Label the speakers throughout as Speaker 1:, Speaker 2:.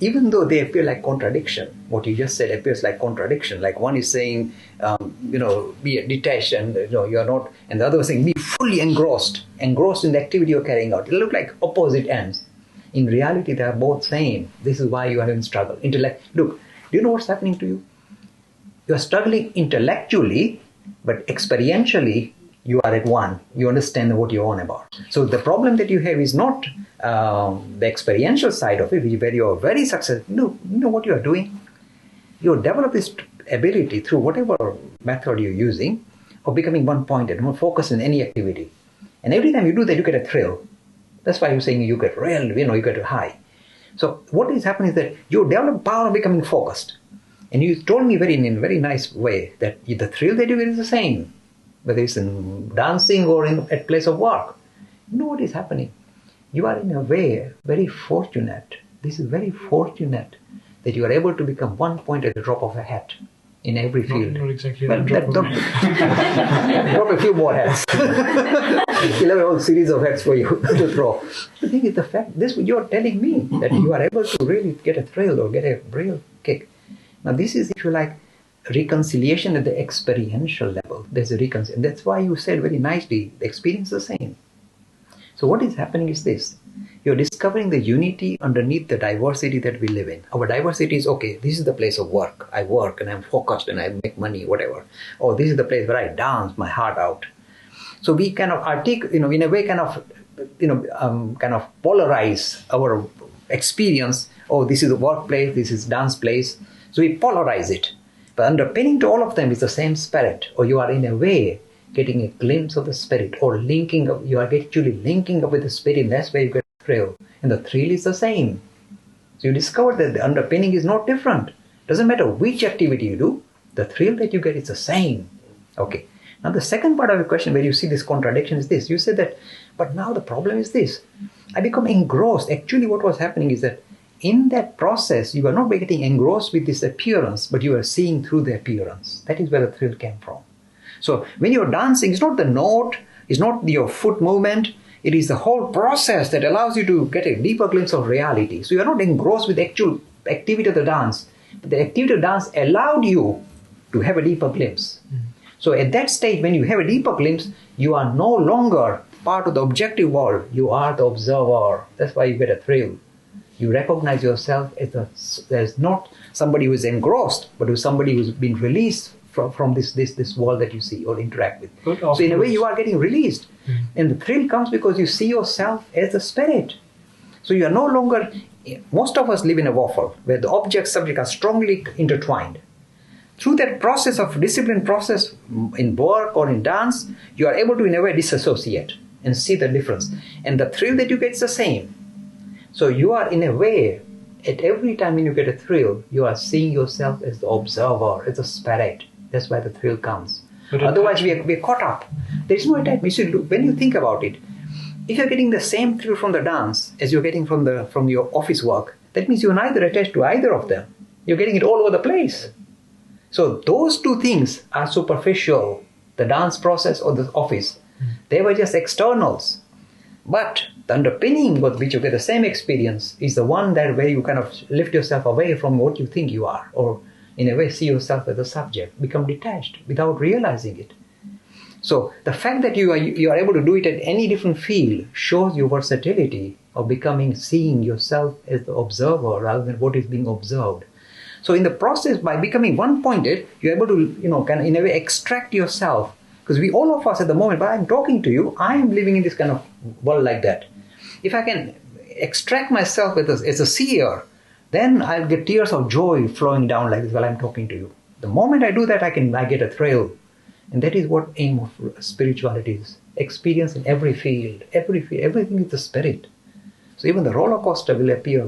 Speaker 1: even though they appear like contradiction, what you just said appears like contradiction. Like one is saying, be detached and you're not, and the other is saying be fully engrossed in the activity you're carrying out. They look like opposite ends. In reality, they are both same. This is why you are in struggle. Look, do you know what's happening to you? You are struggling intellectually, but experientially, you are at one. You understand what you're on about. So the problem that you have is not the experiential side of it, where you are very successful. You know what you are doing? You develop this ability through whatever method you're using of becoming one-pointed, more focused in any activity. And every time you do that, you get a thrill. That's why you're saying you get real, you get a high. So what is happening is that you develop power of becoming focused. And you told me in a very nice way that the thrill that you get is the same, whether it's in dancing or at place of work. You know what is happening? You are in a way very fortunate. This is very fortunate that you are able to become one point at the drop of a hat in every field.
Speaker 2: Not exactly
Speaker 1: well,
Speaker 2: drop
Speaker 1: a few more hats. You'll have a whole series of hats for you to throw. The thing is, the fact, you're telling me that you are able to really get a thrill or get a real kick. Now this is, if you like, reconciliation at the experiential level. There's a reconciliation. That's why you said very nicely, the experience is the same. So what is happening is this. You're discovering the unity underneath the diversity that we live in. Our diversity is, okay, this is the place of work. I work and I'm focused and I make money, whatever. Or this is the place where I dance my heart out. So we kind of in a way kind of polarize our experience. Oh, this is a workplace, this is dance place. So we polarize it. But underpinning to all of them is the same spirit. Or you are in a way getting a glimpse of the spirit, or linking up. You are actually linking up with the spirit, and that's where you get thrill. And the thrill is the same. So you discover that the underpinning is not different. Doesn't matter which activity you do, the thrill that you get is the same. Okay. Now the second part of the question where you see this contradiction is this. You said that, but now the problem is this. I become engrossed. Actually what was happening is that in that process, you are not getting engrossed with this appearance, but you are seeing through the appearance. That is where the thrill came from. So when you're dancing, it's not the note, it's not your foot movement, it is the whole process that allows you to get a deeper glimpse of reality. So you're not engrossed with the actual activity of the dance, but the activity of dance allowed you to have a deeper glimpse. So at that stage, when you have a deeper glimpse, you are no longer part of the objective world, you are the observer. That's why you get a thrill. You recognize yourself as not somebody who is engrossed, but as somebody who's been released from this world that you see or interact with. So in a way you are getting released. And the thrill comes because you see yourself as a spirit. So you are no longer, most of us live in a waffle where the object subject are strongly intertwined. Through that process of discipline process in work or in dance, you are able to in a way disassociate and see the difference. And the thrill that you get is the same. So you are in a way, at every time when you get a thrill, you are seeing yourself as the observer, as a spirit. That's why the thrill comes. Otherwise, we are caught up. There is no attachment. When you think about it, if you're getting the same thrill from the dance as you're getting from your office work, that means you're neither attached to either of them. You're getting it all over the place. So those two things are superficial, the dance process or the office. They were just externals. But the underpinning with which you get the same experience is the one that where you kind of lift yourself away from what you think you are, or in a way see yourself as a subject, become detached without realizing it. So the fact that you are able to do it at any different field shows your versatility of seeing yourself as the observer rather than what is being observed. So in the process, by becoming one-pointed, you're able to, kind of in a way extract yourself. Because all of us at the moment, but I'm talking to you, I am living in this kind of world like that. If I can extract myself as a seer, then I'll get tears of joy flowing down like this while I'm talking to you. The moment I do that, I get a thrill. And that is what aim of spirituality is. Experience in every field, everything is the spirit. So even the roller coaster will appear,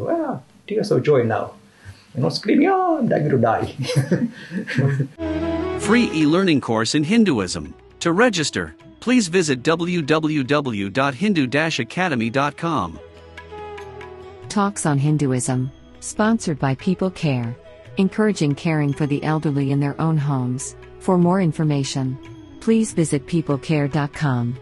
Speaker 1: tears of joy now. Screaming, I'm going to die.
Speaker 3: Free e-learning course in Hinduism. To register, please visit www.hindu-academy.com.
Speaker 4: Talks on Hinduism. Sponsored by People Care. Encouraging caring for the elderly in their own homes. For more information, please visit peoplecare.com.